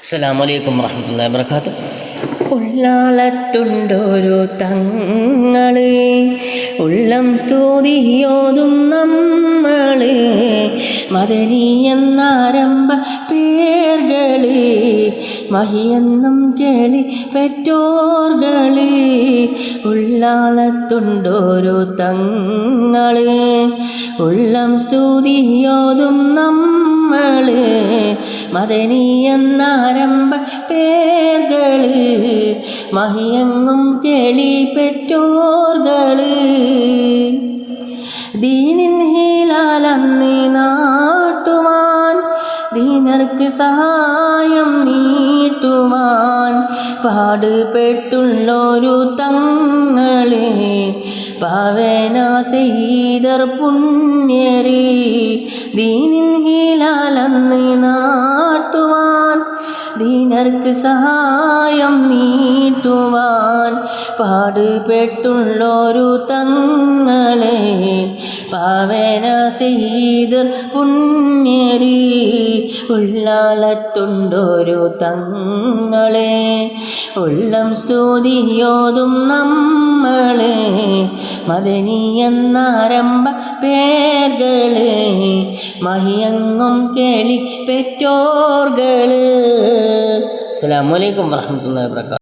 അസ്സലാമു അലൈക്കും വറഹ്മത്തുള്ളാഹി വബറകാതുഹു. ഉള്ളാലത്തുണ്ടൊരു തങ്ങള്, ഉള്ളം സ്തുതിയോതും നമ്മള്, മദനി എന്നാരംഭ പേർകള്, മഹിയെന്നും കേളി പെറ്റോർകള്. ഉള്ളാലത്തുണ്ടൊരു തങ്ങള്, ഉള്ളം സ്തുതിയോതും നമ്മള്, മദനി എന്നാരംഭ പേർകള്, മഹിയെങ്ങും കേളി പെറ്റോർകള്. ദീനിൻ ഹിലാലന്ന് നാട്ടുവാൻ, ദീനർക്ക് സഹായം നീട്ടുവാൻ പാടുപെട്ടുള്ളൊരു തങ്ങള്, പാവന സയ്യിദർ പുണ്യര്. ദീനിൻ ഹിലാലന്ന് നാട്ടുവാൻ, ദീനർക്ക് സഹായം നീട്ടുവാൻ പാടുപെട്ടുള്ളൊരു തങ്ങളെ, പാവന സയ്യിദർ പുണ്യര്. ഉള്ളാലത്തുണ്ടൊരു തങ്ങളെ, ഉള്ളം സ്തുതിയോതും നമ്മളെ, മദനി എന്നാരംഭ പേർകള്, മഹിയെങ്ങും കേളി പെറ്റോർകള്. അസ്സലാമു അലൈക്കും വറഹ്മത്തുള്ളാഹി വബറകാതുഹു.